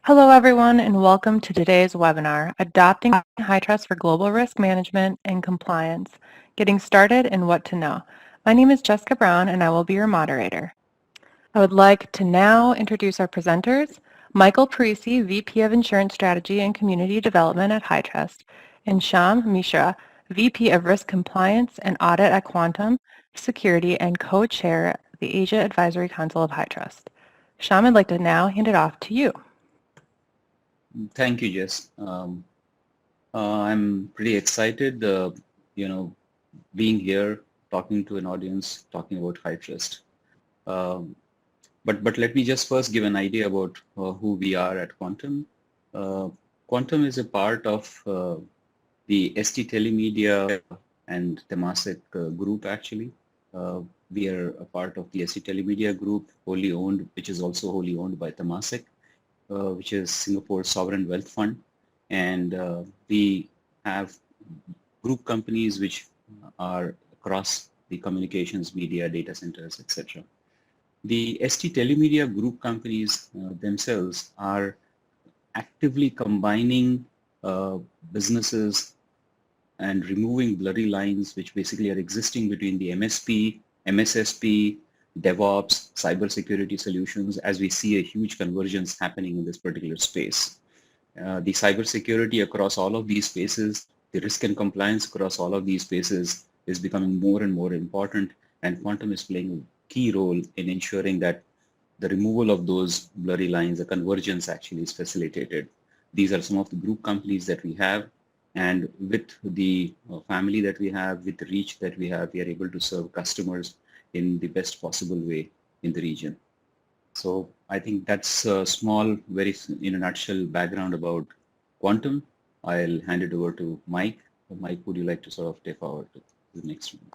Hello, everyone, and welcome to today's webinar, Adopting HITRUST for Global Risk Management and Compliance, Getting Started and What to Know. My name is Jessica Brown, and I will be your moderator. I would like to now introduce our presenters, Michael Parisi, VP of Insurance Strategy and Community Development at HITRUST, and Shyam Mishra, VP of Risk Compliance and Audit at Quantum Security and co-chair the Asia Advisory Council of HITRUST. Shyam, I'd like to now hand it off to you. Thank you, Jess. I'm pretty excited, being here, talking to an audience, talking about HITRUST. But let me just first give an idea about who we are at Quantum. Quantum is a part of the ST Telemedia and Temasek group, actually. We are a part of the ST Telemedia group, wholly owned, which is also wholly owned by Temasek. Which is Singapore's sovereign wealth fund, and we have group companies which are across the communications, media, data centers, etc. The ST Telemedia group companies themselves are actively combining businesses and removing blurry lines which basically are existing between the MSP, MSSP, DevOps, cybersecurity solutions, as we see a huge convergence happening in this particular space. The cybersecurity across all of these spaces, the risk and compliance across all of these spaces is becoming more and more important, and Quantum is playing a key role in ensuring that the removal of those blurry lines, the convergence actually is facilitated. These are some of the group companies that we have, and with the family that we have, with the reach that we have, we are able to serve customers in the best possible way in the region. So I think that's a small, very in a nutshell, background about Quantum. I'll hand it over to Mike. Mike, would you like to sort of take forward to the next one?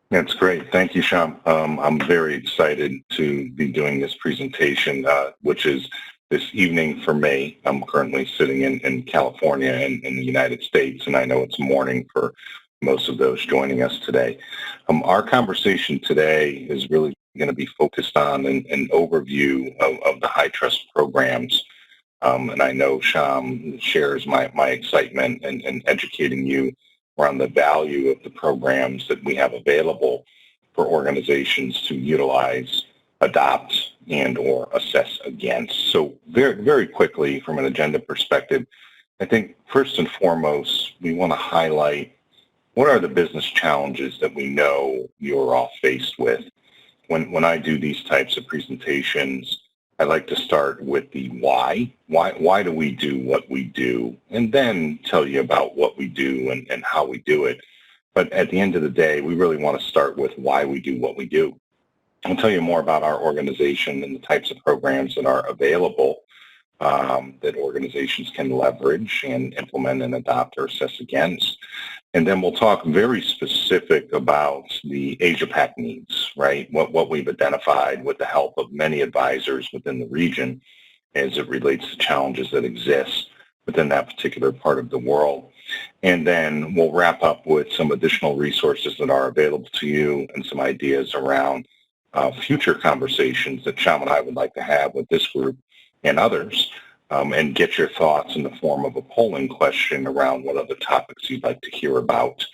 That's great. Thank you, Shyam. I'm very excited to be doing this presentation, which is this evening for me. I'm currently sitting in California in the United States, and I know it's morning for most of those joining us today. Our conversation today is really going to be focused on an overview of the HITRUST programs. And I know Shyam shares my excitement in educating you around the value of the programs that we have available for organizations to utilize, adopt, and or assess against. So very, very quickly from an agenda perspective, I think first and foremost, we want to highlight what are the business challenges that we know you're all faced with. When I do these types of presentations, I like to start with the why. Why do we do what we do? And then tell you about what we do and how we do it. But at the end of the day, we really want to start with why we do what we do. I'll tell you more about our organization and the types of programs that are available that organizations can leverage and implement and adopt or assess against. And then we'll talk very specific about the Asia-Pac needs, right? What we've identified with the help of many advisors within the region as it relates to challenges that exist within that particular part of the world. And then we'll wrap up with some additional resources that are available to you and some ideas around future conversations that Shyam and I would like to have with this group and others. And get your thoughts in the form of a polling question around what other topics you'd like to hear about.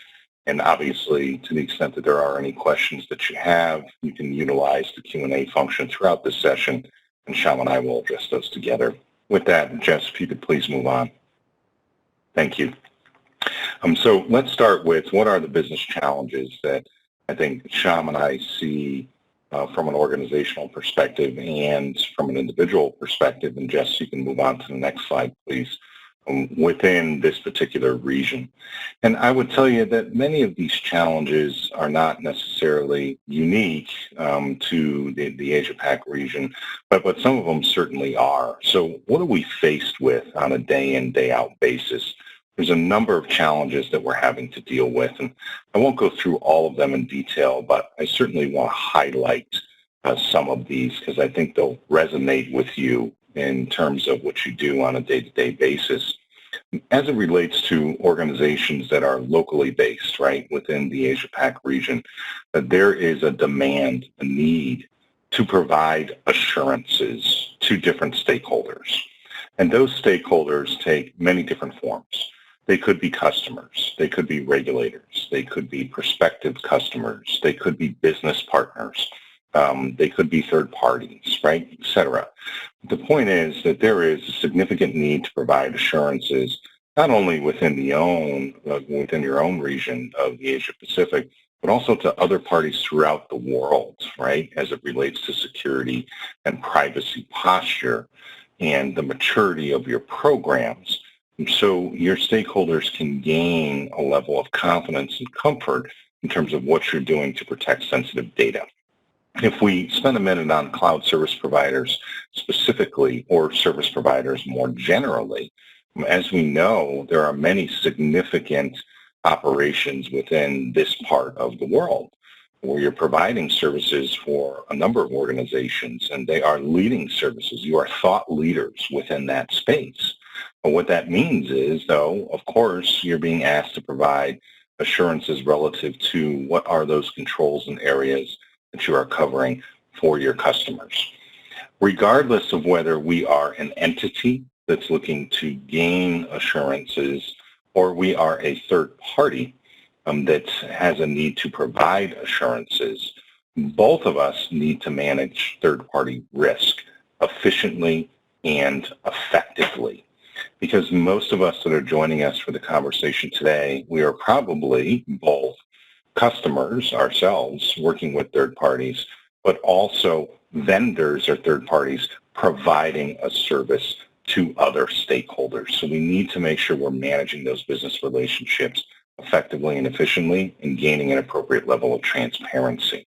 And obviously, to the extent that there are any questions that you have, you can utilize the Q&A function throughout this session, and Shyam and I will address those together. With that, Jess, if you could please move on. Thank you. So let's start with what are the business challenges that I think Shyam and I see from an organizational perspective and from an individual perspective. And Jess, you can move on to the next slide, please, within this particular region. And I would tell you that many of these challenges are not necessarily unique to the Asia-Pac region, but some of them certainly are. So what are we faced with on a day-in, day-out basis? There's a number of challenges that we're having to deal with, and I won't go through all of them in detail, but I certainly want to highlight some of these because I think they'll resonate with you in terms of what you do on a day-to-day basis. As it relates to organizations that are locally based, right, within the Asia-Pac region, that there is a demand, a need to provide assurances to different stakeholders. And those stakeholders take many different forms. They could be customers, they could be regulators, they could be prospective customers, they could be business partners, they could be third parties, right, et cetera. The point is that there is a significant need to provide assurances not only within your own region of the Asia Pacific, but also to other parties throughout the world, right, as it relates to security and privacy posture and the maturity of your programs. And so your stakeholders can gain a level of confidence and comfort in terms of what you're doing to protect sensitive data. If we spend a minute on cloud service providers specifically, or service providers more generally, as we know, there are many significant operations within this part of the world where you're providing services for a number of organizations, and they are leading services. You are thought leaders within that space. But what that means is, though, of course, you're being asked to provide assurances relative to what are those controls and areas that you are covering for your customers. Regardless of whether we are an entity that's looking to gain assurances or we are a third party that has a need to provide assurances, both of us need to manage third-party risk efficiently and effectively. Because most of us that are joining us for the conversation today, we are probably both customers ourselves working with third parties, but also vendors or third parties providing a service to other stakeholders. So we need to make sure we're managing those business relationships effectively and efficiently and gaining an appropriate level of transparency.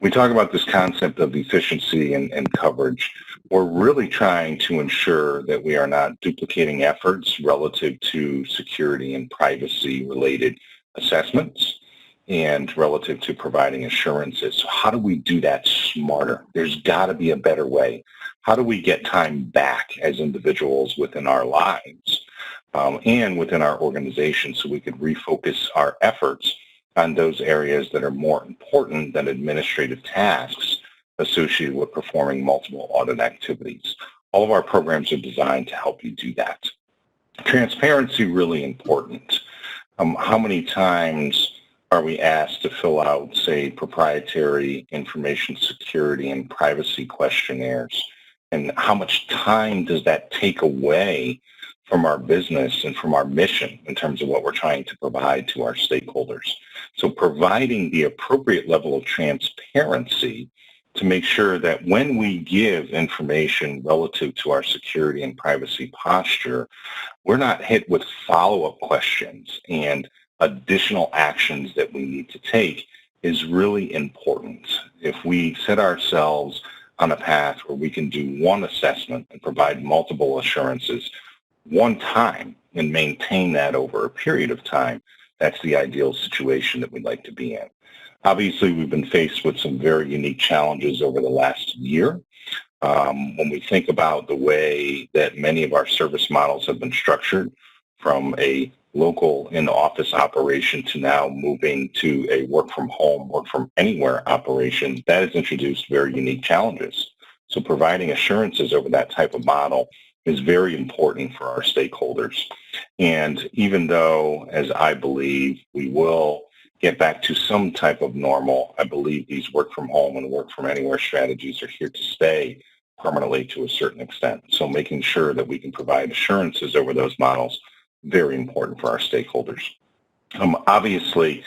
We talk about this concept of efficiency and coverage. We're really trying to ensure that we are not duplicating efforts relative to security and privacy related assessments and relative to providing assurances. So how do we do that smarter? There's got to be a better way. How do we get time back as individuals within our lives and within our organization so we could refocus our efforts on those areas that are more important than administrative tasks associated with performing multiple audit activities? All of our programs are designed to help you do that. Transparency, really important. How many times are we asked to fill out, say, proprietary information security and privacy questionnaires? And how much time does that take away from our business and from our mission in terms of what we're trying to provide to our stakeholders? So providing the appropriate level of transparency to make sure that when we give information relative to our security and privacy posture, we're not hit with follow-up questions and additional actions that we need to take is really important. If we set ourselves on a path where we can do one assessment and provide multiple assurances one time and maintain that over a period of time, that's the ideal situation that we'd like to be in. Obviously, we've been faced with some very unique challenges over the last year. When we think about the way that many of our service models have been structured, from a local in-office operation to now moving to a work-from-home, work-from-anywhere operation, that has introduced very unique challenges. So providing assurances over that type of model is very important for our stakeholders. And even though, as I believe, we will get back to some type of normal, I believe these work-from-home and work-from-anywhere strategies are here to stay permanently to a certain extent. So making sure that we can provide assurances over those models, very important for our stakeholders. Obviously,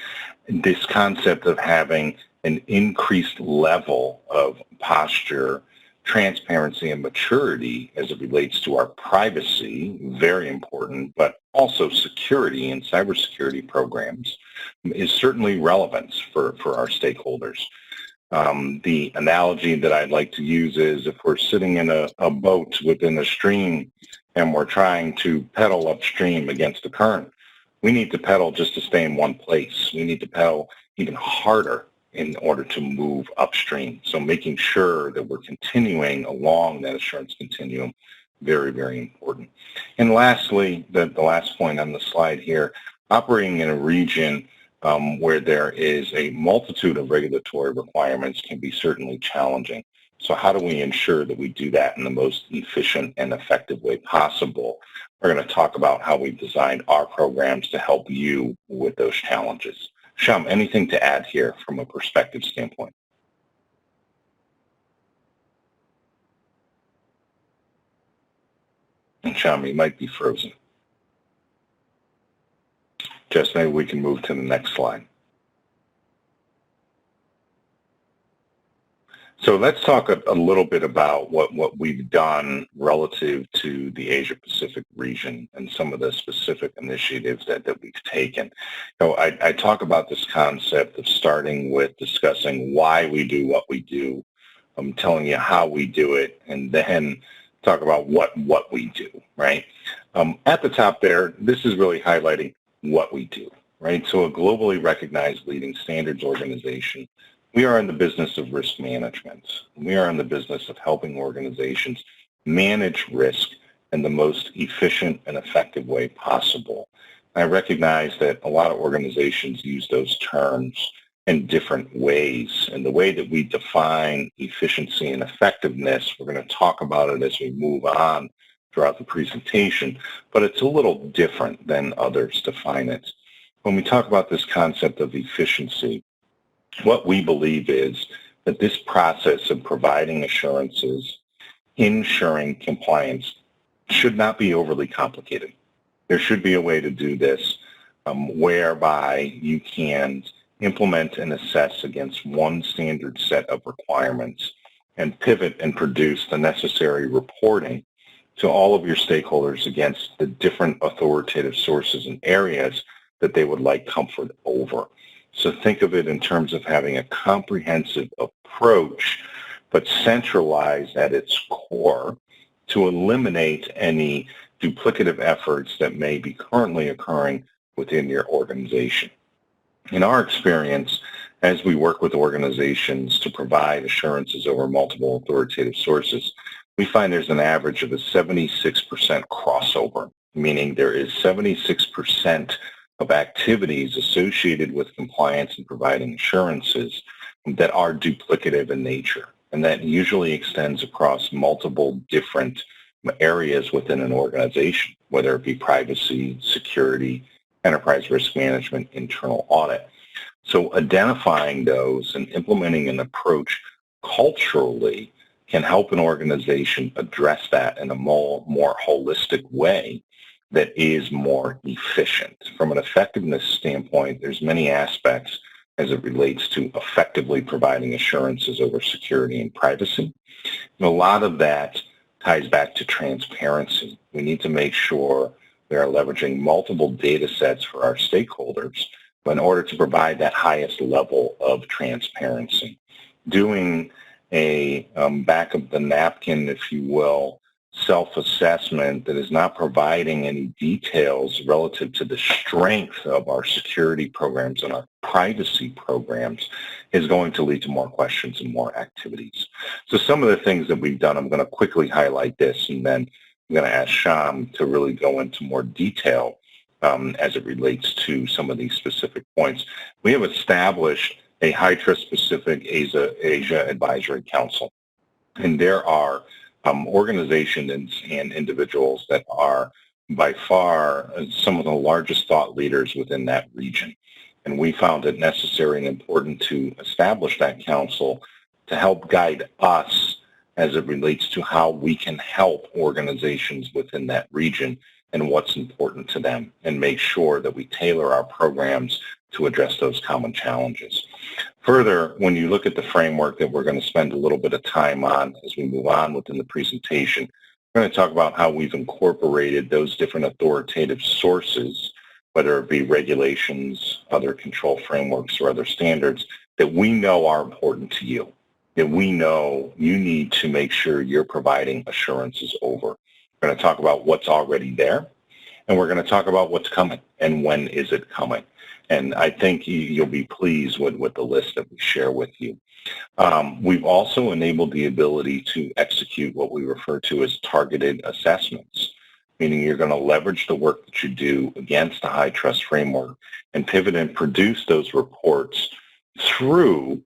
this concept of having an increased level of posture, transparency, and maturity as it relates to our privacy, very important, but also security and cybersecurity programs is certainly relevant for our stakeholders. The analogy that I'd like to use is if we're sitting in a boat within a stream and we're trying to pedal upstream against the current, we need to pedal just to stay in one place. We need to pedal even harder in order to move upstream. So making sure that we're continuing along that assurance continuum, very, very important. And lastly, the last point on the slide here, operating in a region where there is a multitude of regulatory requirements can be certainly challenging. So how do we ensure that we do that in the most efficient and effective way possible? We're going to talk about how we've designed our programs to help you with those challenges. Sham, anything to add here from a perspective standpoint? And Sham, you might be frozen. Jess, maybe we can move to the next slide. So let's talk a little bit about what we've done relative to the Asia Pacific region and some of the specific initiatives that we've taken. So I talk about this concept of starting with discussing why we do what we do. I'm telling you how we do it, and then talk about what we do, right? At the top there, this is really highlighting what we do, right? So a globally recognized leading standards organization. We are in the business of risk management. We are in the business of helping organizations manage risk in the most efficient and effective way possible. I recognize that a lot of organizations use those terms in different ways. And the way that we define efficiency and effectiveness, we're going to talk about it as we move on throughout the presentation, but it's a little different than others define it. When we talk about this concept of efficiency, what we believe is that this process of providing assurances, ensuring compliance, should not be overly complicated. There should be a way to do this whereby you can implement and assess against one standard set of requirements and pivot and produce the necessary reporting to all of your stakeholders against the different authoritative sources and areas that they would like comfort over. So think of it in terms of having a comprehensive approach, but centralized at its core to eliminate any duplicative efforts that may be currently occurring within your organization. In our experience, as we work with organizations to provide assurances over multiple authoritative sources, we find there's an average of a 76% crossover, meaning there is 76% of activities associated with compliance and providing assurances that are duplicative in nature. And that usually extends across multiple different areas within an organization, whether it be privacy, security, enterprise risk management, internal audit. So identifying those and implementing an approach culturally can help an organization address that in a more holistic way that is more efficient. From an effectiveness standpoint, there's many aspects as it relates to effectively providing assurances over security and privacy. And a lot of that ties back to transparency. We need to make sure we are leveraging multiple data sets for our stakeholders in order to provide that highest level of transparency. Doing a back of the napkin, if you will, self-assessment that is not providing any details relative to the strength of our security programs and our privacy programs is going to lead to more questions and more activities. So some of the things that we've done, I'm going to quickly highlight this, and then I'm going to ask Sham to really go into more detail as it relates to some of these specific points. We have established a HITRUST specific Asia Advisory Council, and there are organizations and individuals that are by far some of the largest thought leaders within that region. And we found it necessary and important to establish that council to help guide us as it relates to how we can help organizations within that region and what's important to them, and make sure that we tailor our programs to address those common challenges. Further, when you look at the framework that we're going to spend a little bit of time on as we move on within the presentation, we're going to talk about how we've incorporated those different authoritative sources, whether it be regulations, other control frameworks, or other standards that we know are important to you, that we know you need to make sure you're providing assurances over. We're going to talk about what's already there, and we're going to talk about what's coming and when is it coming. And I think you'll be pleased with the list that we share with you. We've also enabled the ability to execute what we refer to as targeted assessments. meaning you're going to leverage the work that you do against the high trust framework and pivot and produce those reports through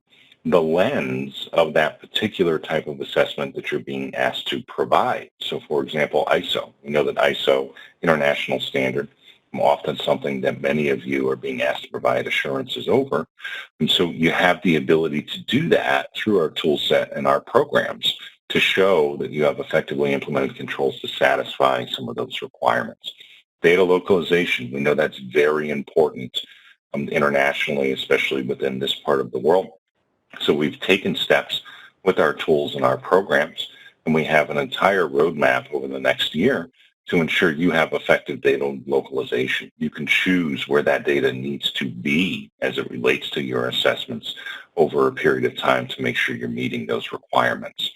the lens of that particular type of assessment that you're being asked to provide. So for example, ISO. We know that ISO, international standard, often something that many of you are being asked to provide assurances over. And so you have the ability to do that through our tool set and our programs to show that you have effectively implemented controls to satisfy some of those requirements. Data localization, we know that's very important internationally, especially within this part of the world. So we've taken steps with our tools and our programs, and we have an entire roadmap over the next year to ensure you have effective data localization. You can choose where that data needs to be as it relates to your assessments over a period of time to make sure you're meeting those requirements.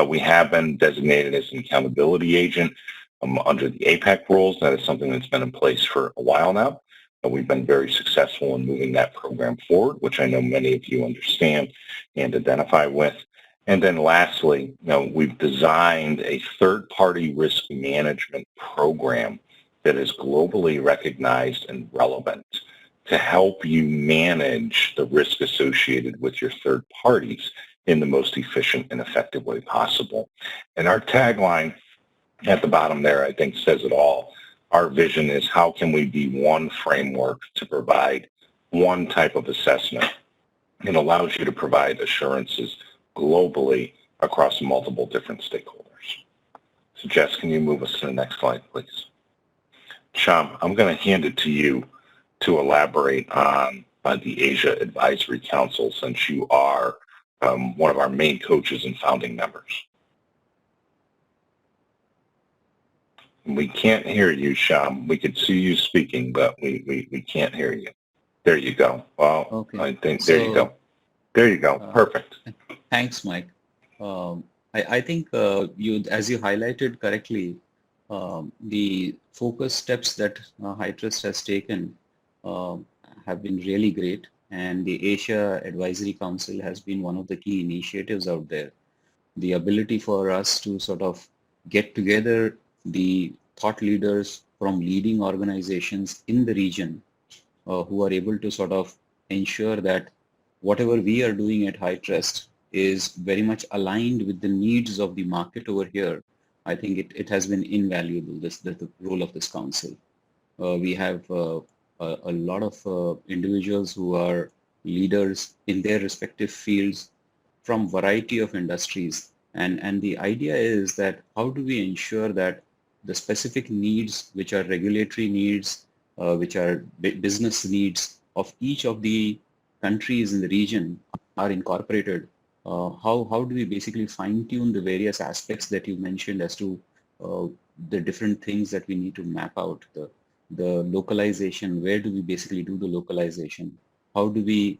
We have been designated as an accountability agent under the APAC rules. That is something that's been in place for a while now. We've been very successful in moving that program forward, which I know many of you understand and identify with. And then lastly, we've designed a third-party risk management program that is globally recognized and relevant to help you manage the risk associated with your third parties in the most efficient and effective way possible. And our tagline at the bottom there, I think, says it all. Our vision is how can we be one framework to provide one type of assessment. It allows you to provide assurances globally across multiple different stakeholders. So Jess, can you move us to the next slide, please? Sham, I'm going to hand it to you to elaborate on the Asia Advisory Council, since you are one of our main coaches and founding members. We can't hear you, Sham. We could see you speaking, but we can't hear you. There you go. Well, okay. I think there you go. There you go. Perfect. Thanks, Mike. I think as you highlighted correctly, the focus steps that HITRUST has taken have been really great, and the Asia Advisory Council has been one of the key initiatives out there. The ability for us to sort of get together the thought leaders from leading organizations in the region who are able to sort of ensure that whatever we are doing at HITRUST is very much aligned with the needs of the market over here. I think it has been invaluable, the role of this council. We have a lot of individuals who are leaders in their respective fields from variety of industries. And the idea is that how do we ensure that the specific needs, which are regulatory needs, which are business needs of each of the countries in the region are incorporated. How do we basically fine-tune the various aspects that you mentioned as to the different things that we need to map out, the localization, where do we basically do the localization? How do we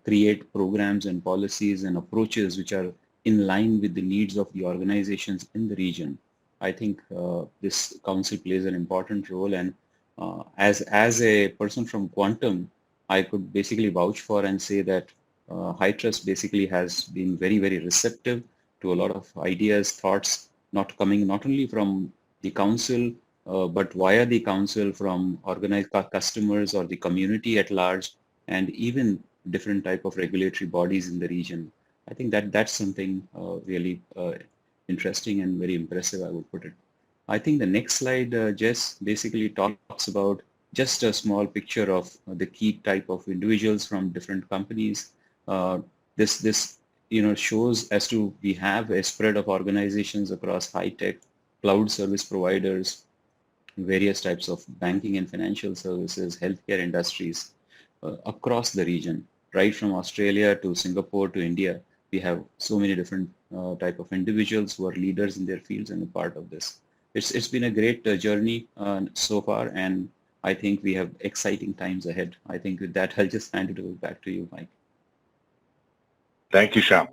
create programs and policies and approaches which are in line with the needs of the organizations in the region? I think this council plays an important role, and as a person from Quantum, I could basically vouch for and say that HITRUST basically has been very, very receptive to a lot of ideas, thoughts, not only from the council, but via the council from organized customers or the community at large, and even different type of regulatory bodies in the region. I think that's something really interesting and very impressive, I would put it. I think the next slide, Jess, basically talks about just a small picture of the key type of individuals from different companies. This shows as to we have a spread of organizations across high-tech, cloud service providers, various types of banking and financial services, healthcare industries across the region, right from Australia to Singapore to India. We have so many different type of individuals who are leaders in their fields and a part of this. It's been a great journey so far, and I think we have exciting times ahead. I think with that, I'll just hand it back to you, Mike. Thank you, Sham.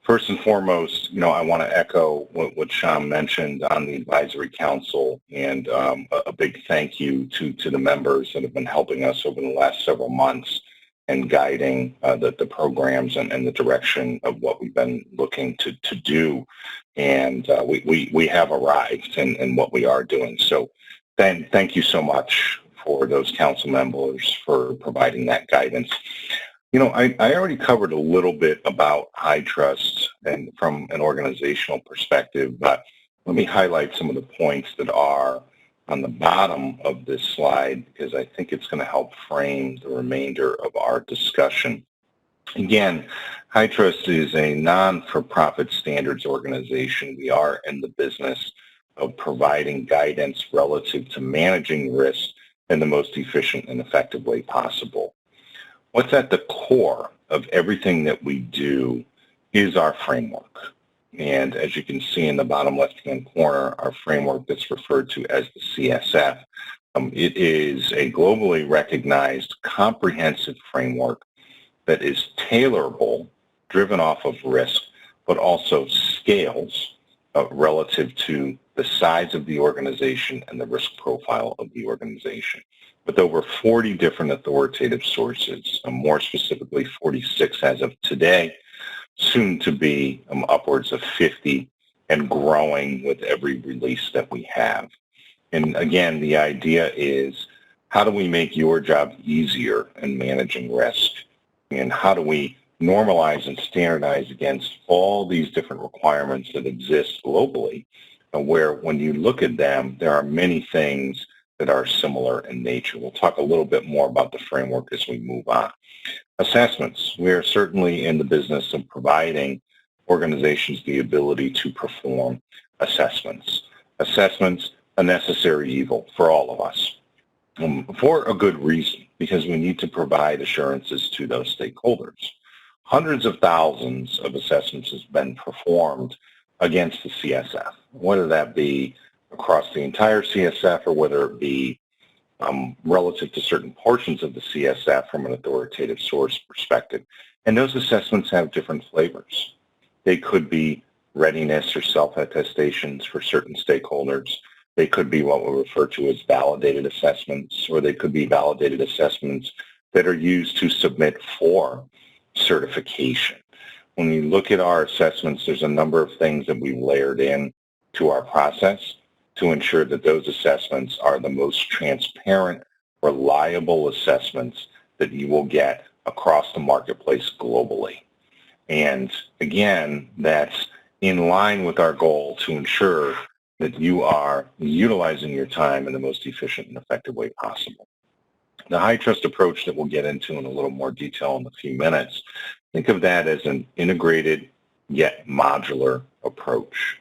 First and foremost, I want to echo what Sham mentioned on the Advisory Council, and a big thank you to the members that have been helping us over the last several months and guiding the programs and the direction of what we've been looking to do. And we have arrived in what we are doing. So then thank you so much for those council members for providing that guidance. You know, I already covered a little bit about HITRUST and from an organizational perspective, but let me highlight some of the points that are on the bottom of this slide, because I think it's going to help frame the remainder of our discussion. Again, HITRUST is a non-for-profit standards organization. We are in the business of providing guidance relative to managing risk in the most efficient and effective way possible. What's at the core of everything that we do is our framework. And as you can see in the bottom left-hand corner, our framework that's referred to as the CSF, it is a globally recognized comprehensive framework that is tailorable, driven off of risk, but also scales relative to the size of the organization and the risk profile of the organization. With over 40 different authoritative sources, more specifically 46 as of today, soon to be upwards of 50 and growing with every release that we have. And again, the idea is, how do we make your job easier in managing risk? And how do we normalize and standardize against all these different requirements that exist globally, where when you look at them, there are many things that are similar in nature. We'll talk a little bit more about the framework as we move on. Assessments. We are certainly in the business of providing organizations the ability to perform assessments. Assessments, a necessary evil for all of us, for a good reason, because we need to provide assurances to those stakeholders. Hundreds of thousands of assessments has been performed against the CSF, whether that be across the entire CSF or whether it be relative to certain portions of the CSF from an authoritative source perspective. And those assessments have different flavors. They could be readiness or self-attestations for certain stakeholders. They could be what we refer to as validated assessments, or they could be validated assessments that are used to submit for certification. When we look at our assessments, there's a number of things that we've layered in to our process to ensure that those assessments are the most transparent, reliable assessments that you will get across the marketplace globally. And again, that's in line with our goal to ensure that you are utilizing your time in the most efficient and effective way possible. The HITRUST approach that we'll get into in a little more detail in a few minutes, think of that as an integrated yet modular approach.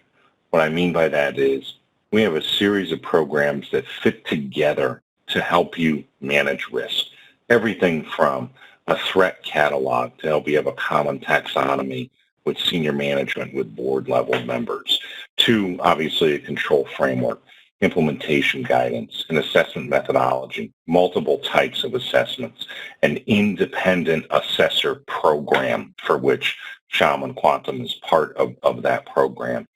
What I mean by that is we have a series of programs that fit together to help you manage risk. Everything from a threat catalog to help you have a common taxonomy with senior management, with board level members, to obviously a control framework, implementation guidance, an assessment methodology, multiple types of assessments, an independent assessor program for which Shaman Quantum is part of that program,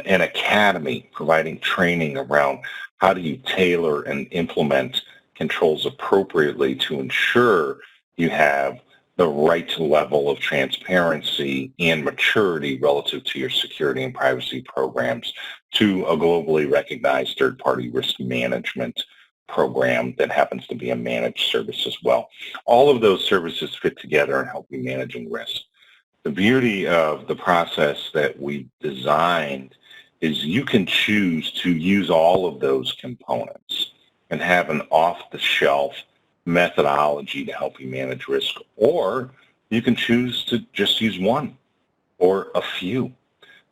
an academy providing training around how do you tailor and implement controls appropriately to ensure you have the right level of transparency and maturity relative to your security and privacy programs, to a globally recognized third-party risk management program that happens to be a managed service as well. All of those services fit together and help you managing risk. The beauty of the process that we designed is you can choose to use all of those components and have an off-the-shelf methodology to help you manage risk, or you can choose to just use one or a few.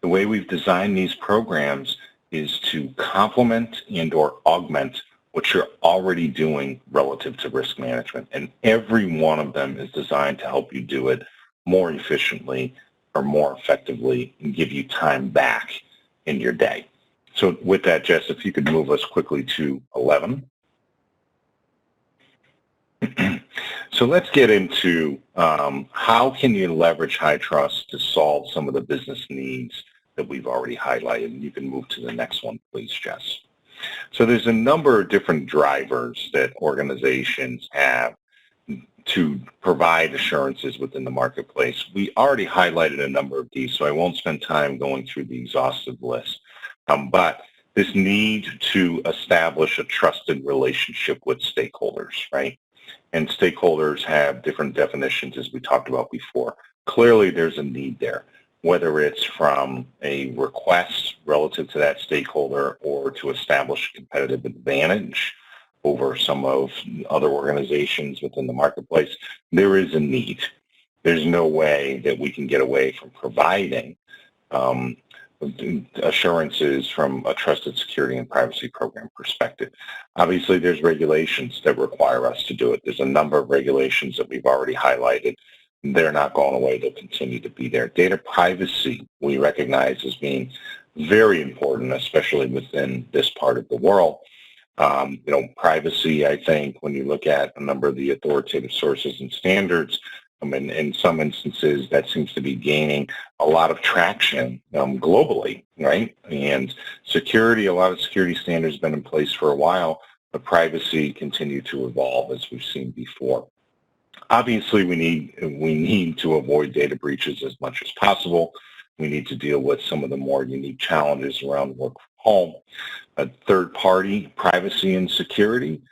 The way we've designed these programs is to complement and or augment what you're already doing relative to risk management, and every one of them is designed to help you do it more efficiently or more effectively and give you time back in your day. So with that, Jess, if you could move us quickly to 11. So let's get into how can you leverage HITRUST to solve some of the business needs that we've already highlighted. You can move to the next one, please, Jess. So there's a number of different drivers that organizations have to provide assurances within the marketplace. We already highlighted a number of these, so I won't spend time going through the exhaustive list. But this need to establish a trusted relationship with stakeholders, right? And stakeholders have different definitions, as we talked about before. Clearly, there's a need there, whether it's from a request relative to that stakeholder or to establish a competitive advantage over some of other organizations within the marketplace. There is a need. There's no way that we can get away from providing assurances from a trusted security and privacy program perspective. Obviously, there's regulations that require us to do it. There's a number of regulations that we've already highlighted. They're not going away. They'll continue to be there. Data privacy we recognize as being very important, especially within this part of the world. Privacy, I think, when you look at a number of the authoritative sources and standards, in some instances, that seems to be gaining a lot of traction globally, right? And security, a lot of security standards have been in place for a while, but privacy continue to evolve as we've seen before. Obviously, we need to avoid data breaches as much as possible. We need to deal with some of the more unique challenges around work from home. Third-party privacy and security,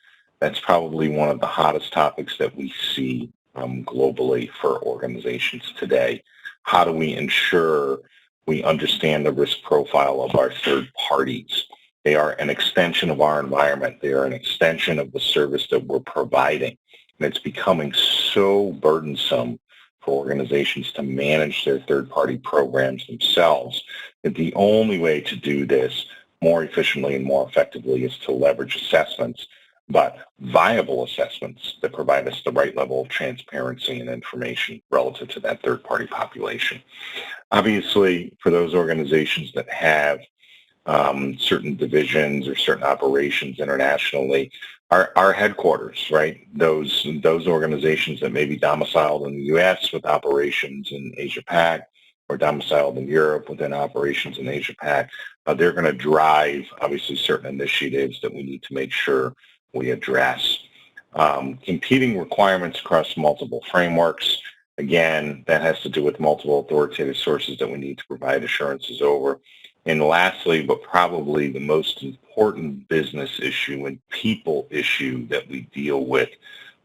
that's probably one of the hottest topics that we see globally for organizations today. How do we ensure we understand the risk profile of our third parties? They are an extension of our environment. They are an extension of the service that we're providing. And it's becoming so burdensome for organizations to manage their third-party programs themselves that the only way to do this more efficiently and more effectively is to leverage assessments, but viable assessments that provide us the right level of transparency and information relative to that third-party population. Obviously, for those organizations that have certain divisions or certain operations internationally, our headquarters, right? Those organizations that may be domiciled in the U.S. with operations in Asia-Pac or domiciled in Europe within operations in Asia-Pac, they're going to drive, obviously, certain initiatives that we need to make sure we address. Competing requirements across multiple frameworks. Again, that has to do with multiple authoritative sources that we need to provide assurances over. And lastly, but probably the most important business issue and people issue that we deal with,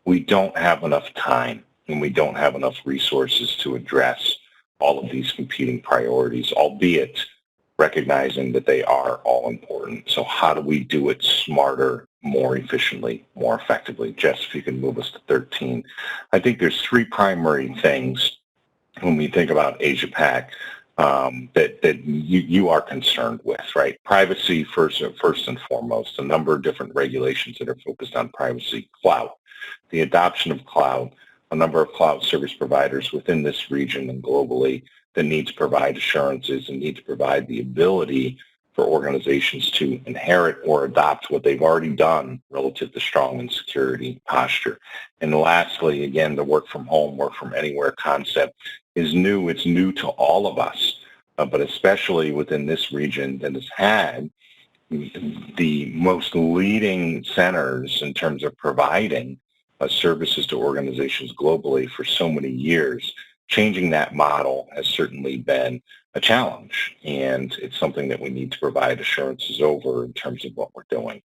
we don't have enough time and we don't have enough resources to address all of these competing priorities, albeit recognizing that they are all important. So how do we do it smarter, more efficiently, more effectively? Jess, if you can move us to 13. I think there's three primary things when we think about Asia-Pac that you are concerned with, right? Privacy first and foremost, a number of different regulations that are focused on privacy. Cloud, the adoption of cloud, a number of cloud service providers within this region and globally that need to provide assurances and need to provide the ability for organizations to inherit or adopt what they've already done relative to strong and security posture. And lastly, again, the work from home, work from anywhere concept is new. It's new to all of us, but especially within this region that has had the most leading centers in terms of providing services to organizations globally for so many years. Changing that model has certainly been a challenge, and it's something that we need to provide assurances over in terms of what we're doing.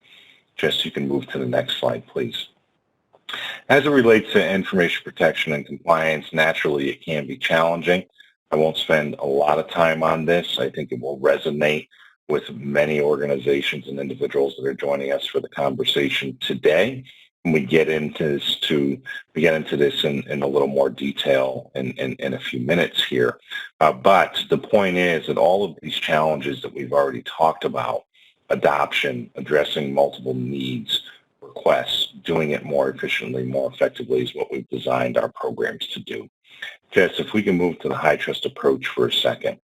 Jess, you can move to the next slide, please. As it relates to information protection and compliance, naturally it can be challenging. I won't spend a lot of time on this. I think it will resonate with many organizations and individuals that are joining us for the conversation today. And we get into this in a little more detail in a few minutes here. But the point is that all of these challenges that we've already talked about, adoption, addressing multiple needs, requests, doing it more efficiently, more effectively is what we've designed our programs to do. Jess, if we can move to the HITRUST approach for a second.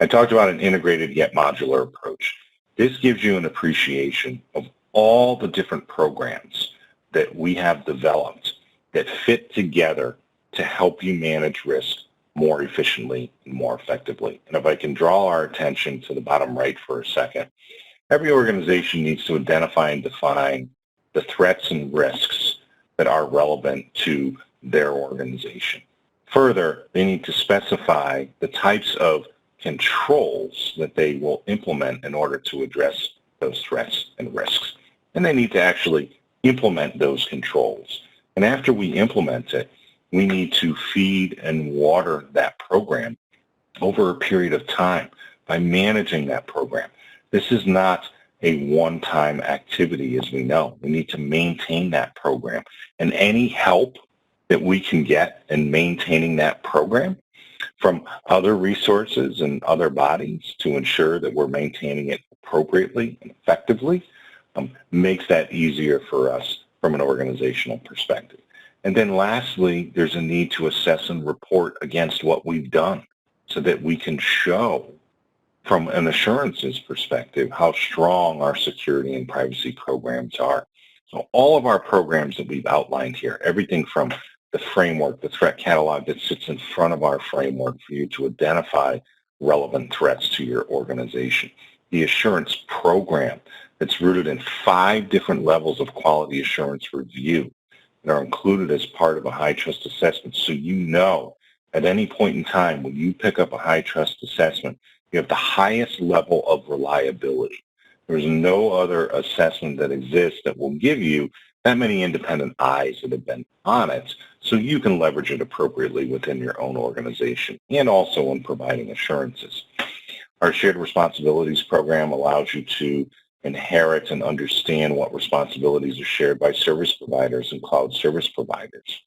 I talked about an integrated yet modular approach. This gives you an appreciation of all the different programs that we have developed that fit together to help you manage risk more efficiently and more effectively. And if I can draw our attention to the bottom right for a second, every organization needs to identify and define the threats and risks that are relevant to their organization. Further, they need to specify the types of controls that they will implement in order to address those threats and risks. And they need to actually implement those controls. And after we implement it, we need to feed and water that program over a period of time by managing that program. This is not a one-time activity, as we know. We need to maintain that program. And any help that we can get in maintaining that program from other resources and other bodies to ensure that we're maintaining it appropriately and effectively makes that easier for us from an organizational perspective. And then lastly, there's a need to assess and report against what we've done so that we can show from an assurances perspective how strong our security and privacy programs are. So all of our programs that we've outlined here, everything from the framework, the threat catalog that sits in front of our framework for you to identify relevant threats to your organization, the assurance program that's rooted in 5 different levels of quality assurance review that are included as part of a high trust assessment, so you know at any point in time when you pick up a high trust assessment, you have the highest level of reliability. There's no other assessment that exists that will give you that many independent eyes that have been on it, so you can leverage it appropriately within your own organization and also in providing assurances. Our shared responsibilities program allows you to inherit and understand what responsibilities are shared by service providers and cloud service providers.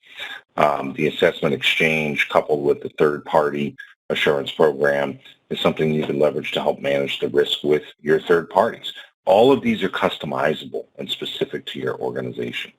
The assessment exchange coupled with the third-party assurance program is something you can leverage to help manage the risk with your third parties. All of these are customizable and specific to your organization.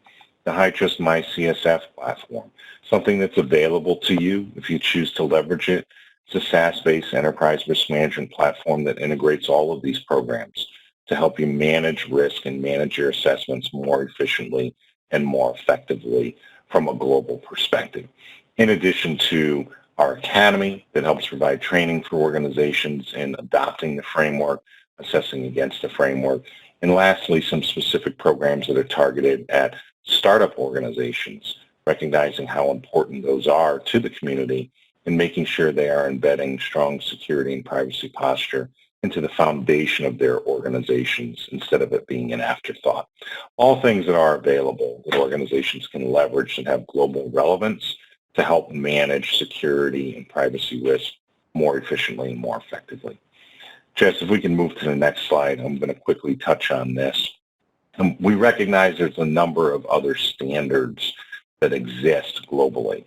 The HITRUST MyCSF platform, something that's available to you if you choose to leverage it. It's a SaaS-based enterprise risk management platform that integrates all of these programs to help you manage risk and manage your assessments more efficiently and more effectively from a global perspective. In addition to our academy that helps provide training for organizations in adopting the framework, assessing against the framework, and lastly, some specific programs that are targeted at startup organizations, recognizing how important those are to the community and making sure they are embedding strong security and privacy posture into the foundation of their organizations instead of it being an afterthought. All things that are available that organizations can leverage and have global relevance to help manage security and privacy risk more efficiently and more effectively. Jess, if we can move to the next slide, I'm going to quickly touch on this. We recognize there's a number of other standards that exist globally,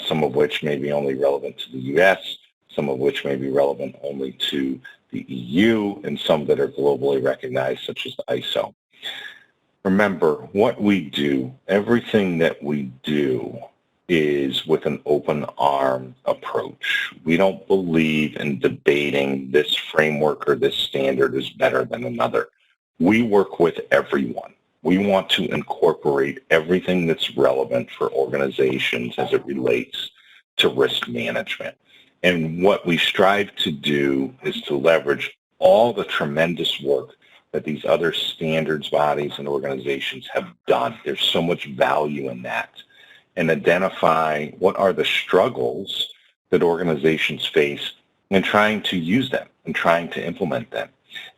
some of which may be only relevant to the U.S., some of which may be relevant only to the EU, and some that are globally recognized, such as the ISO. Remember, what we do, everything that we do is with an open arm approach. We don't believe in debating this framework or this standard is better than another. We work with everyone. We want to incorporate everything that's relevant for organizations as it relates to risk management. And what we strive to do is to leverage all the tremendous work that these other standards bodies and organizations have done. There's so much value in that. And identify what are the struggles that organizations face in trying to use them and trying to implement them,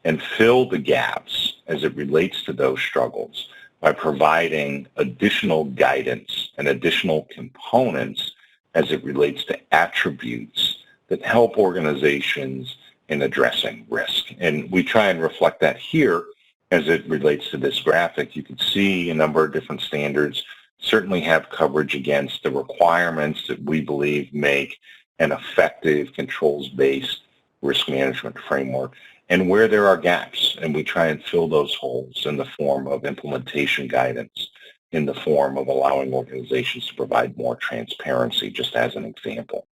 and fill the gaps as it relates to those struggles by providing additional guidance and additional components as it relates to attributes that help organizations in addressing risk. And we try and reflect that here as it relates to this graphic. You can see a number of different standards certainly have coverage against the requirements that we believe make an effective controls-based risk management framework, and where there are gaps, and we try and fill those holes in the form of implementation guidance, in the form of allowing organizations to provide more transparency, just as an example.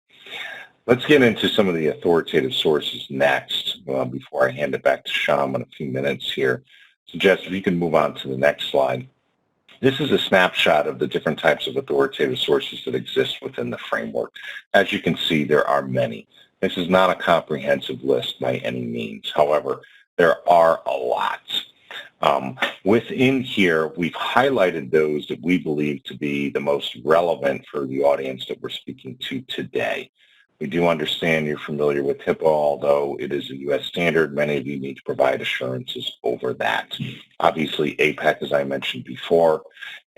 Let's get into some of the authoritative sources next before I hand it back to Shyam in a few minutes here. So Jess, if you can move on to the next slide. This is a snapshot of the different types of authoritative sources that exist within the framework. As you can see, there are many. This is not a comprehensive list by any means. However, there are a lot. Within here, we've highlighted those that we believe to be the most relevant for the audience that we're speaking to today. We do understand you're familiar with HIPAA, although it is a U.S. standard. Many of you need to provide assurances over that. Obviously, APAC, as I mentioned before,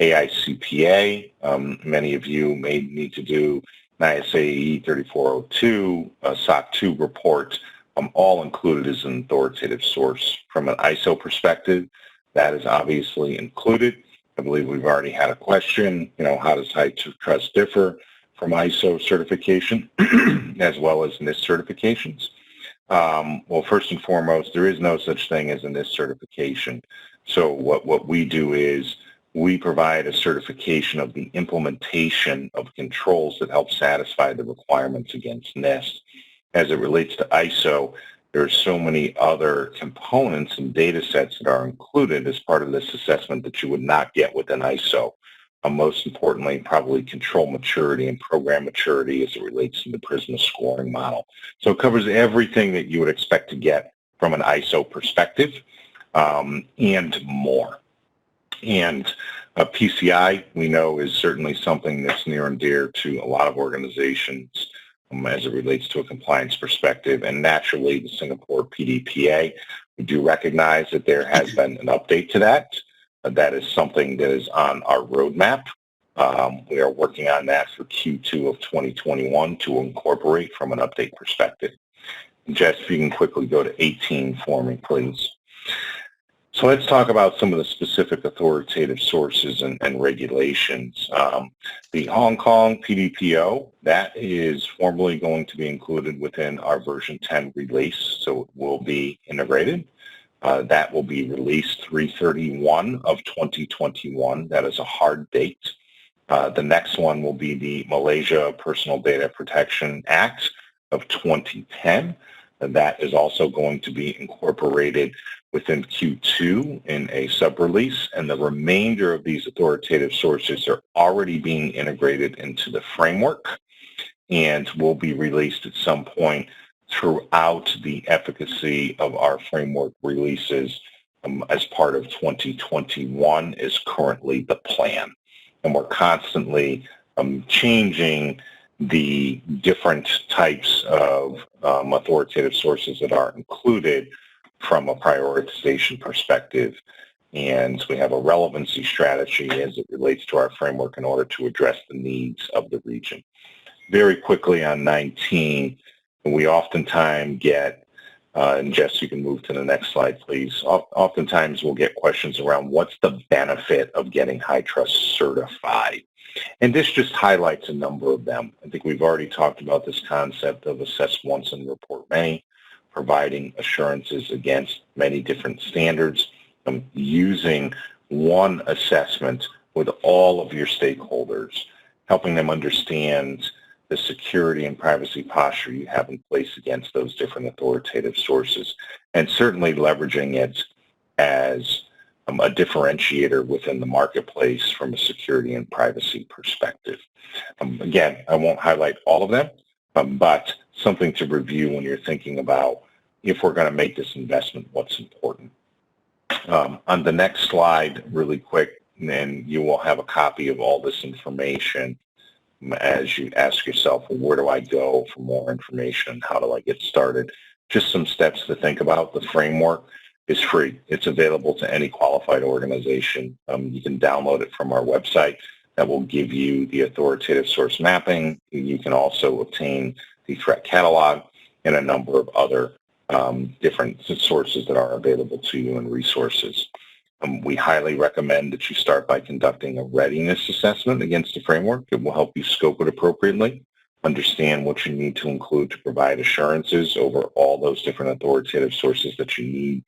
AICPA, many of you may need to do NISAE 3402, SOC 2 report, all included as an authoritative source. From an ISO perspective, that is obviously included. I believe we've already had a question, how does HITRUST differ from ISO certification as well as NIST certifications? Well, first and foremost, there is no such thing as a NIST certification. So what we do is we provide a certification of the implementation of controls that help satisfy the requirements against NIST. As it relates to ISO, there are so many other components and data sets that are included as part of this assessment that you would not get within ISO. Most importantly, probably control maturity and program maturity as it relates to the PRISMA scoring model. So it covers everything that you would expect to get from an ISO perspective and more. And PCI, we know, is certainly something that's near and dear to a lot of organizations as it relates to a compliance perspective. And naturally, the Singapore PDPA, we do recognize that there has been an update to that. That is something that is on our roadmap. We are working on that for Q2 of 2021 to incorporate from an update perspective. Jess, if you can quickly go to 18 for me, please. So let's talk about some of the specific authoritative sources and regulations. The Hong Kong PDPO, that is formally going to be included within our version 10 release, so it will be integrated. That will be released 3/31 of 2021. That is a hard date. The next one will be the Malaysia Personal Data Protection Act of 2010. That is also going to be incorporated within Q2 in a sub-release, and the remainder of these authoritative sources are already being integrated into the framework and will be released at some point throughout the efficacy of our framework releases as part of 2021 is currently the plan. And we're constantly changing the different types of authoritative sources that are included from a prioritization perspective. And we have a relevancy strategy as it relates to our framework in order to address the needs of the region. Very quickly on 19, we oftentimes get, and Jess, you can move to the next slide, please. Oftentimes we'll get questions around what's the benefit of getting HITRUST certified? And this just highlights a number of them. I think we've already talked about this concept of assess once and report many, providing assurances against many different standards, using one assessment with all of your stakeholders, helping them understand the security and privacy posture you have in place against those different authoritative sources, and certainly leveraging it as a differentiator within the marketplace from a security and privacy perspective. Again, I won't highlight all of them, but something to review when you're thinking about if we're going to make this investment, what's important. On the next slide, really quick, and you will have a copy of all this information as you ask yourself, well, where do I go for more information? How do I get started? Just some steps to think about. The framework is free. It's available to any qualified organization. You can download it from our website. That will give you the authoritative source mapping. You can also obtain the threat catalog and a number of other different sources that are available to you and resources. We highly recommend that you start by conducting a readiness assessment against the framework. It will help you scope it appropriately, understand what you need to include to provide assurances over all those different authoritative sources that you need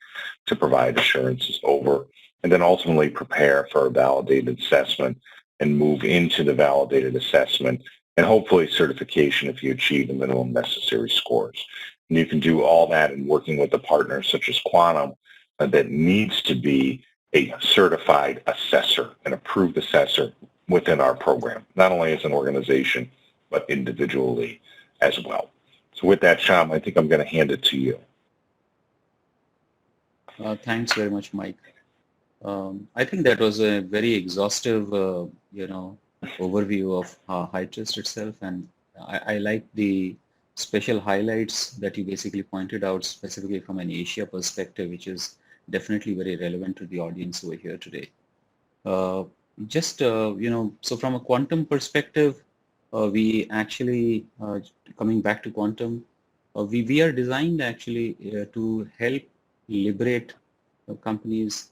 to provide assurances over, and then ultimately prepare for a validated assessment and move into the validated assessment and hopefully certification if you achieve the minimum necessary scores. And you can do all that in working with a partner such as Quantum that needs to be a certified assessor, an approved assessor within our program, not only as an organization, but individually as well. So with that, Shyam, I think I'm going to hand it to you. Thanks very much, Mike. I think that was a very exhaustive, overview of HITRUST itself, and I like the special highlights that you basically pointed out specifically from an Asia perspective, which is definitely very relevant to the audience over here today. Uh, so from a quantum perspective, we actually, coming back to quantum, we are designed actually to help liberate companies,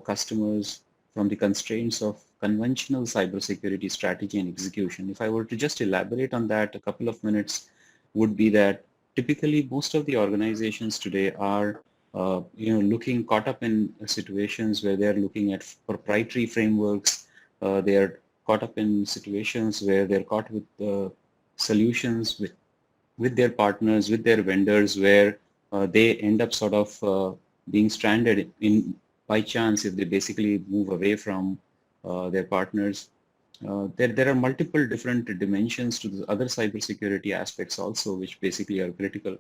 customers from the constraints of conventional cybersecurity strategy and execution. If I were to just elaborate on that, a couple of minutes would be that typically most of the organizations today are looking caught up in situations where they're looking at proprietary frameworks. They're caught up in situations where they're caught with solutions with their partners, with their vendors, where they end up sort of being stranded in by chance if they basically move away from their partners. There are multiple different dimensions to the other cybersecurity aspects also, which basically are critical.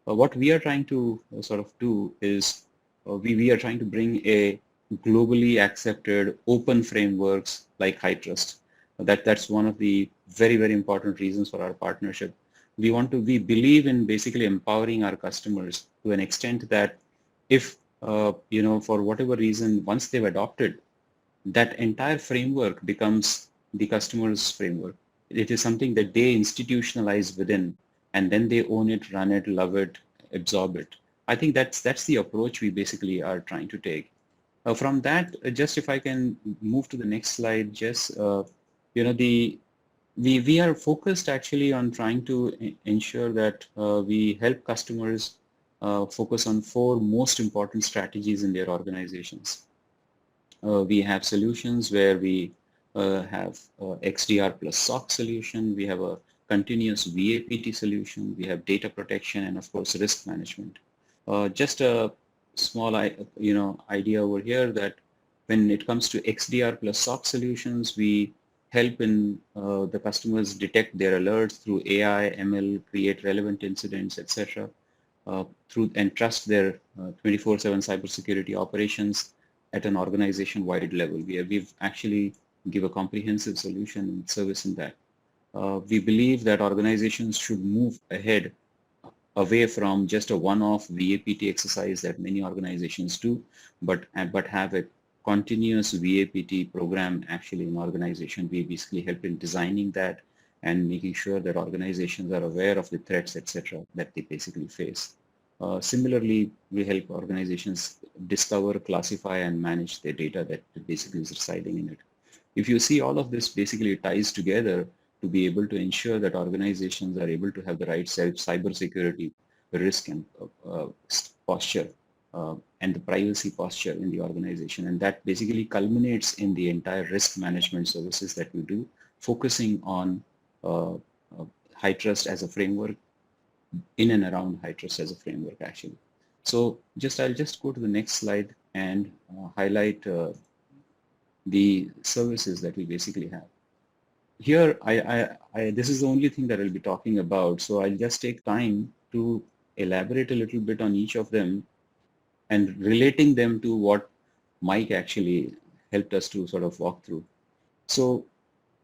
What we are trying to sort of do is we are trying to bring a globally accepted open frameworks like HITRUST. That's one of the very, very important reasons for our partnership. We believe in basically empowering our customers to an extent that if, for whatever reason, once they've adopted, that entire framework becomes the customer's framework. It is something that they institutionalize within, and then they own it, run it, love it, absorb it. I think that's the approach we basically are trying to take. From that, just if I can move to the next slide, just we are focused actually on trying to ensure that we help customers focus on four most important strategies in their organizations. We have solutions where we have XDR plus SOC solution. We have a continuous VAPT solution. We have data protection and of course risk management. Just a small idea over here that when it comes to XDR plus SOC solutions, we help in the customers detect their alerts through AI, ML, create relevant incidents, etc. And trust their 24/7 cybersecurity operations at an organization-wide level. We've actually give a comprehensive solution and service in that. We believe that organizations should move ahead away from just a one-off VAPT exercise that many organizations do, but have a continuous VAPT program actually in organization. We basically help in designing that and making sure that organizations are aware of the threats, etc., that they basically face. Similarly, we help organizations discover, classify, and manage their data that basically is residing in it. If you see, all of this basically ties together to be able to ensure that organizations are able to have the right cybersecurity risk and posture and the privacy posture in the organization. And that basically culminates in the entire risk management services that we do, focusing on HITRUST as a framework, in and around HITRUST as a framework actually. So I'll just go to the next slide and highlight the services that we basically have. Here, this is the only thing that I'll be talking about, so I'll just take time to elaborate a little bit on each of them and relating them to what Mike actually helped us to sort of walk through. So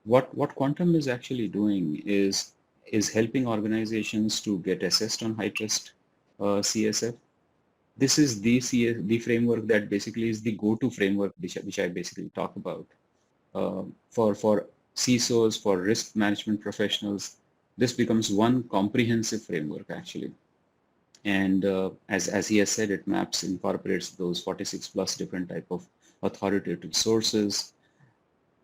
what Quantum is actually doing is helping organizations to get assessed on HITRUST CSF. This is the framework that basically is the go-to framework which I basically talk about. For CISOs, for risk management professionals, this becomes one comprehensive framework actually. And as he has said, it incorporates those 46 plus different type of authoritative sources.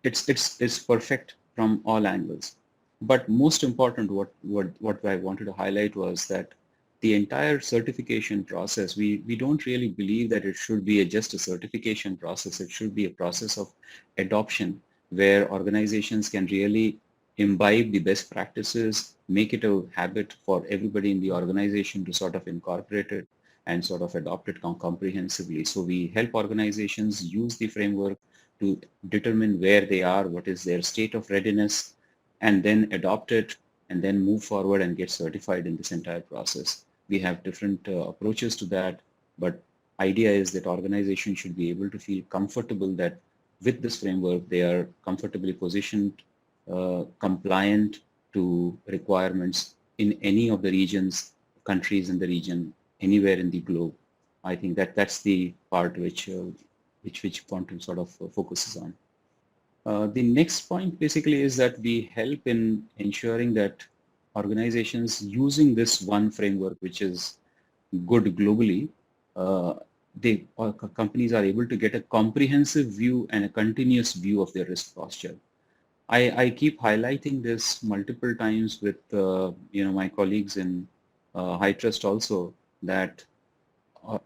It's perfect from all angles. But most important, what I wanted to highlight was that the entire certification process, we don't really believe that it should be just a certification process. It should be a process of adoption where organizations can really imbibe the best practices, make it a habit for everybody in the organization to sort of incorporate it and sort of adopt it comprehensively. So we help organizations use the framework to determine where they are, what is their state of readiness, and then adopt it and then move forward and get certified in this entire process. We have different approaches to that, but idea is that organizations should be able to feel comfortable that with this framework, they are comfortably positioned, compliant to requirements in any of the regions, countries in the region, anywhere in the globe. I think that that's the part which Quantum sort of focuses on. The next point basically is that we help in ensuring that organizations using this one framework, which is good globally, uh, companies are able to get a comprehensive view and a continuous view of their risk posture. I keep highlighting this multiple times with my colleagues in HITRUST also, that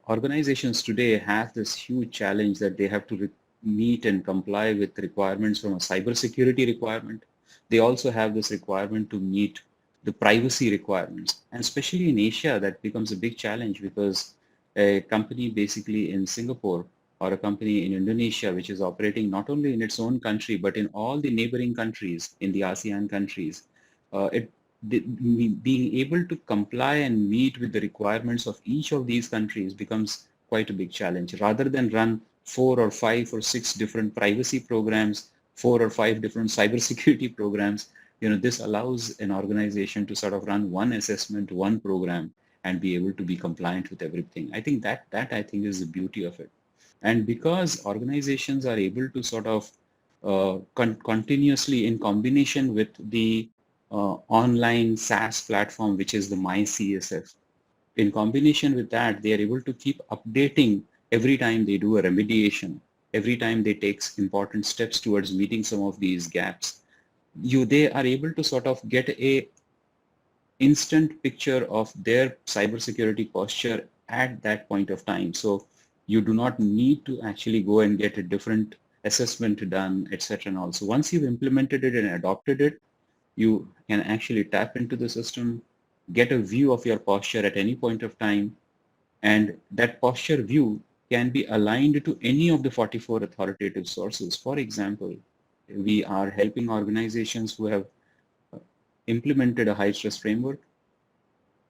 organizations today have this huge challenge that they have to meet and comply with requirements from a cybersecurity requirement. They also have this requirement to meet the privacy requirements. And especially in Asia, that becomes a big challenge because a company basically in Singapore or a company in Indonesia, which is operating not only in its own country, but in all the neighboring countries, in the ASEAN countries, it being able to comply and meet with the requirements of each of these countries becomes quite a big challenge. Rather than run 4 or 5 or 6 different privacy programs, 4 or 5 different cybersecurity programs, this allows an organization to sort of run one assessment, one program, and be able to be compliant with everything. I think that I think is the beauty of it. And because organizations are able to sort of continuously, in combination with the online SaaS platform, which is the MyCSF, in combination with that, they are able to keep updating every time they do a remediation, every time they take important steps towards meeting some of these gaps. They are able to sort of get a instant picture of their cybersecurity posture at that point of time. So you do not need to actually go and get a different assessment done, etc. And also, once you've implemented it and adopted it, you can actually tap into the system, get a view of your posture at any point of time, and that posture view can be aligned to any of the 44 authoritative sources. For example, we are helping organizations who have implemented a HITRUST framework,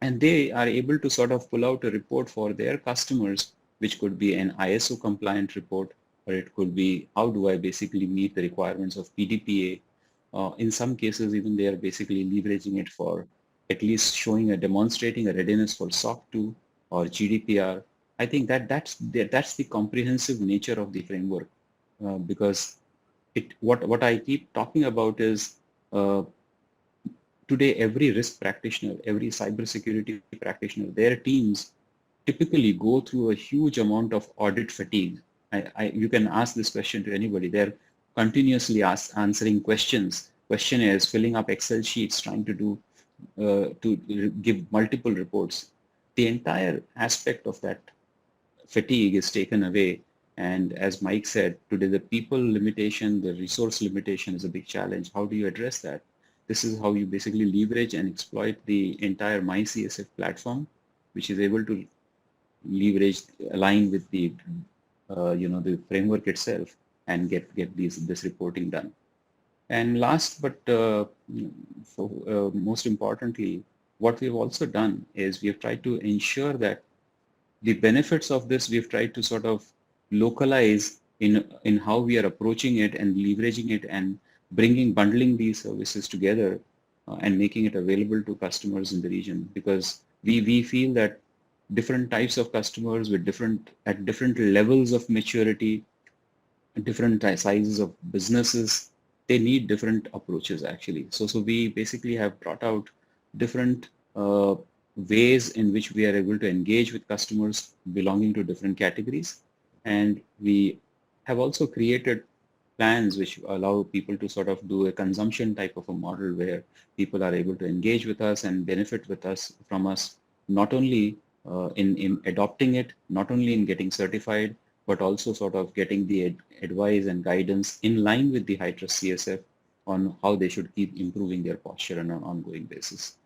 and they are able to sort of pull out a report for their customers, which could be an ISO compliant report, or it could be how do I basically meet the requirements of PDPA. In some cases, even they are basically leveraging it for at least demonstrating a readiness for SOC 2 or GDPR. I think that's the comprehensive nature of the framework, because what I keep talking about is today every risk practitioner, every cybersecurity practitioner, their teams typically go through a huge amount of audit fatigue. You can ask this question to anybody. They're continuously answering questionnaires, filling up Excel sheets, trying to give multiple reports. The entire aspect of that fatigue is taken away. And as Mike said, today the people limitation, the resource limitation is a big challenge. How do you address that? This is how you basically leverage and exploit the entire MyCSF platform, which is able to align with the the framework itself and get this reporting done. And last but most importantly, what we've also done is we have tried to ensure that the benefits of this we've tried to sort of localize in how we are approaching it and leveraging it and bundling these services together and making it available to customers in the region, because we feel that different types of customers with different levels of maturity, different sizes of businesses, they need different approaches actually. So we basically have brought out different ways in which we are able to engage with customers belonging to different categories. And we have also created plans which allow people to sort of do a consumption type of a model where people are able to engage with us and benefit from us, not only in adopting it, not only in getting certified, but also sort of getting the advice and guidance in line with the HITRUST CSF on how they should keep improving their posture on an ongoing basis.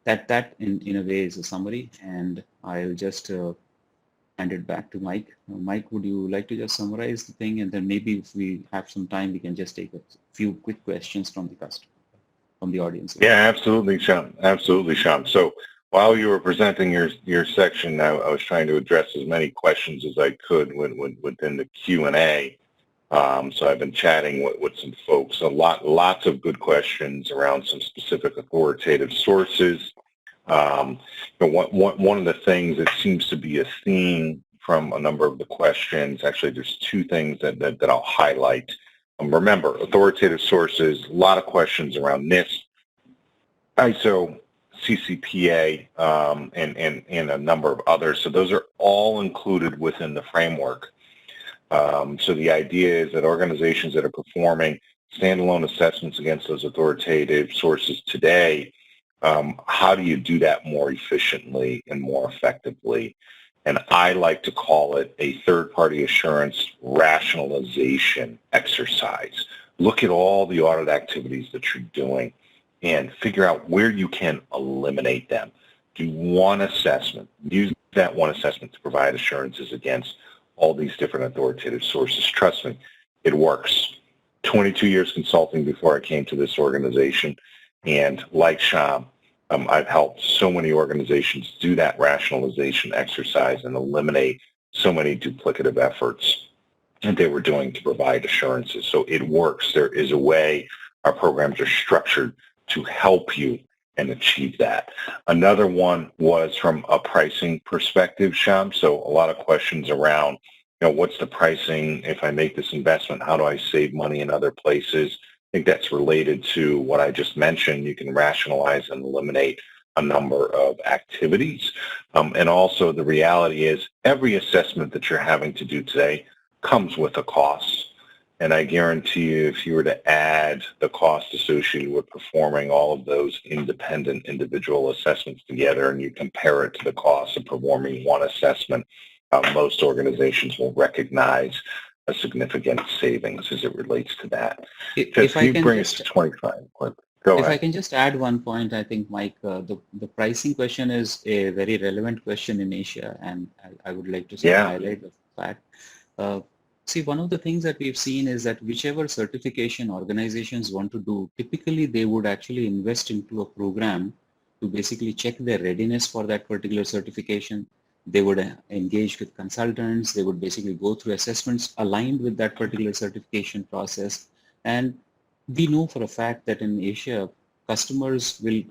That in a way is a summary, and I'll just hand it back to Mike. Mike, would you like to just summarize the thing, and then maybe if we have some time, we can just take a few quick questions from the audience. Yeah, absolutely, Shyam. Absolutely, Shyam. So While you were presenting your section, I was trying to address as many questions as I could within the Q&A. So I've been chatting with some folks. Lots of good questions around some specific authoritative sources. But one of the things that seems to be a theme from a number of the questions, actually there's two things that I'll highlight. Remember, authoritative sources, a lot of questions around NIST, ISO, CCPA, and a number of others. So those are all included within the framework. So the idea is that organizations that are performing standalone assessments against those authoritative sources today, how do you do that more efficiently and more effectively? And I like to call it a third-party assurance rationalization exercise. Look at all the audit activities that you're doing and figure out where you can eliminate them. Do one assessment. Use that one assessment to provide assurances against all these different authoritative sources. Trust me, it works. 22 years consulting before I came to this organization, and like Shyam, I've helped so many organizations do that rationalization exercise and eliminate so many duplicative efforts that they were doing to provide assurances. So it works. There is a way our programs are structured to help you and achieve that. Another one was from a pricing perspective, Shyam. So a lot of questions around, what's the pricing? If I make this investment, how do I save money in other places? I think that's related to what I just mentioned. You can rationalize and eliminate a number of activities. And also the reality is every assessment that you're having to do today comes with a cost. And I guarantee you, if you were to add the cost associated with performing all of those independent individual assessments together and you compare it to the cost of performing one assessment, most organizations will recognize a significant savings as it relates to that. If I can bring us to 25. Go ahead. If I can just add one point, I think, Mike, the pricing question is a very relevant question in Asia, and I would like to highlight the fact. See, one of the things that we've seen is that whichever certification organizations want to do, typically they would actually invest into a program to basically check their readiness for that particular certification. They would engage with consultants. They would basically go through assessments aligned with that particular certification process. And we know for a fact that in Asia, customers will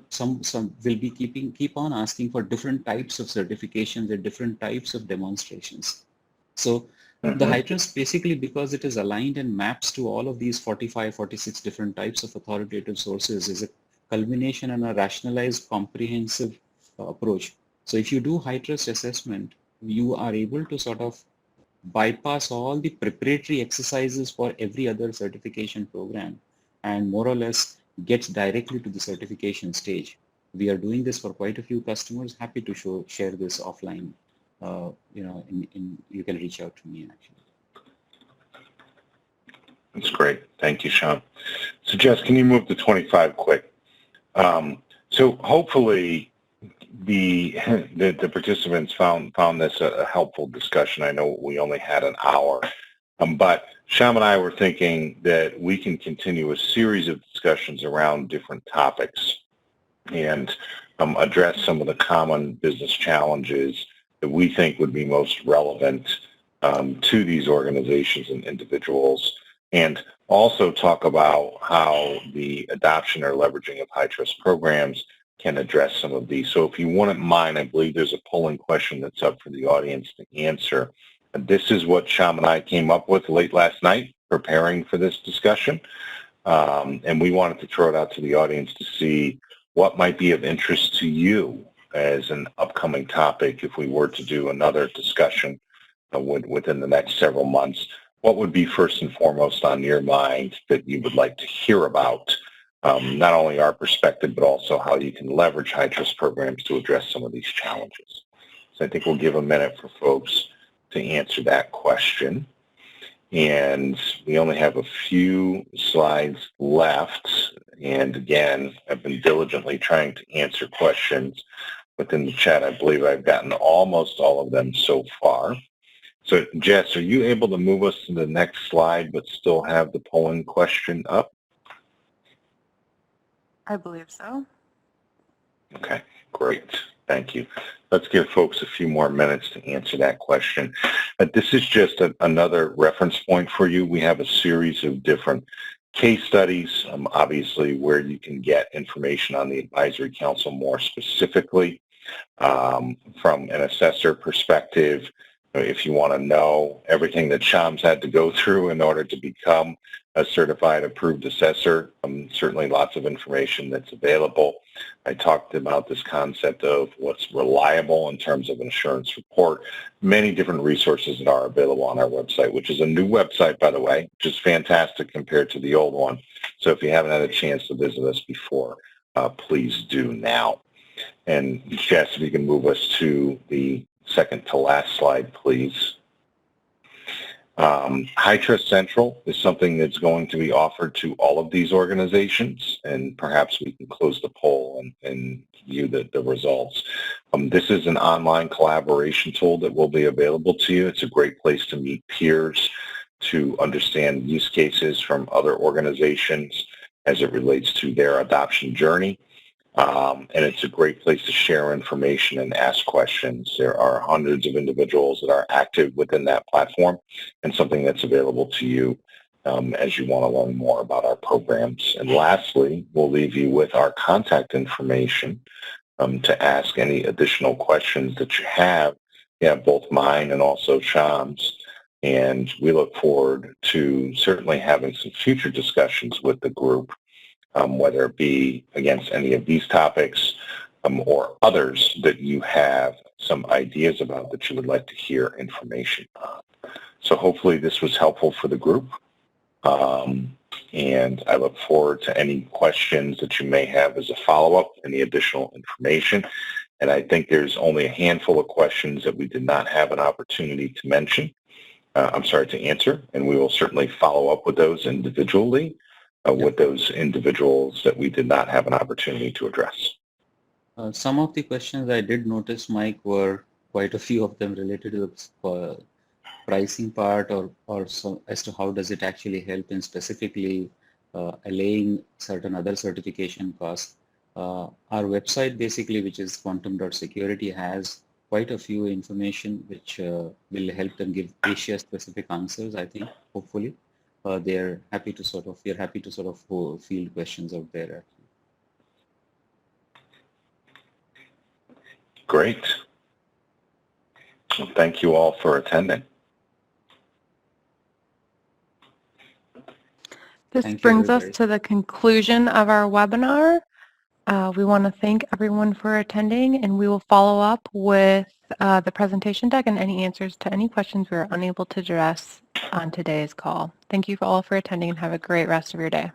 keep on asking for different types of certifications and different types of demonstrations. So the HITRUST, basically because it is aligned and maps to all of these 45, 46 different types of authoritative sources, is a culmination and a rationalized, comprehensive approach. So if you do HITRUST assessment, you are able to sort of bypass all the preparatory exercises for every other certification program and more or less get directly to the certification stage. We are doing this for quite a few customers. Happy to share this offline. You can reach out to me actually. That's great. Thank you, Shyam. So Jess, can you move to 25 quick? So hopefully the participants found this a helpful discussion. I know we only had an hour, but Shyam and I were thinking that we can continue a series of discussions around different topics and address some of the common business challenges that we think would be most relevant to these organizations and individuals, and also talk about how the adoption or leveraging of HITRUST programs can address some of these. So if you wouldn't mind, I believe there's a polling question that's up for the audience to answer. And this is what Shyam and I came up with late last night preparing for this discussion. And we wanted to throw it out to the audience to see what might be of interest to you as an upcoming topic if we were to do another discussion within the next several months. What would be first and foremost on your mind that you would like to hear about, not only our perspective, but also how you can leverage HITRUST programs to address some of these challenges? So I think we'll give a minute for folks to answer that question. And we only have a few slides left. And again, I've been diligently trying to answer questions within the chat. I believe I've gotten almost all of them so far. So Jess, are you able to move us to the next slide but still have the polling question up? I believe so. Okay, great. Thank you. Let's give folks a few more minutes to answer that question. This is just another reference point for you. We have a series of different case studies, obviously, where you can get information on the Advisory Council more specifically from an assessor perspective. If you want to know everything that Shams had to go through in order to become a certified approved assessor, certainly lots of information that's available. I talked about this concept of what's reliable in terms of insurance report, many different resources that are available on our website, which is a new website, by the way, which is fantastic compared to the old one. So if you haven't had a chance to visit us before, please do now. And Jess, if you can move us to the second to last slide, please. HITRUST Central is something that's going to be offered to all of these organizations, and perhaps we can close the poll and view the results. This is an online collaboration tool that will be available to you. It's a great place to meet peers, to understand use cases from other organizations as it relates to their adoption journey. And it's a great place to share information and ask questions. There are hundreds of individuals that are active within that platform, and something that's available to you as you want to learn more about our programs. And lastly, we'll leave you with our contact information to ask any additional questions that you have. Yeah, both mine and also Sham's. And we look forward to certainly having some future discussions with the group, whether it be against any of these topics or others that you have some ideas about that you would like to hear information on. So hopefully this was helpful for the group. And I look forward to any questions that you may have as a follow-up, any additional information. And I think there's only a handful of questions that we did not have an opportunity to mention. To answer, and we will certainly follow up with those individually. With those individuals that we did not have an opportunity to address. Some of the questions I did notice, Mike, were quite a few of them related to the pricing part or so as to how does it actually help in specifically allaying certain other certification costs. Our website basically, which is quantum.security, has quite a few information which will help them give Asia-specific answers, I think, hopefully. We're happy to sort of field questions out there. Great. Well, thank you all for attending. This brings us to the conclusion of our webinar. We want to thank everyone for attending, and we will follow up with the presentation deck and any answers to any questions we were unable to address on today's call. Thank you all for attending, and have a great rest of your day.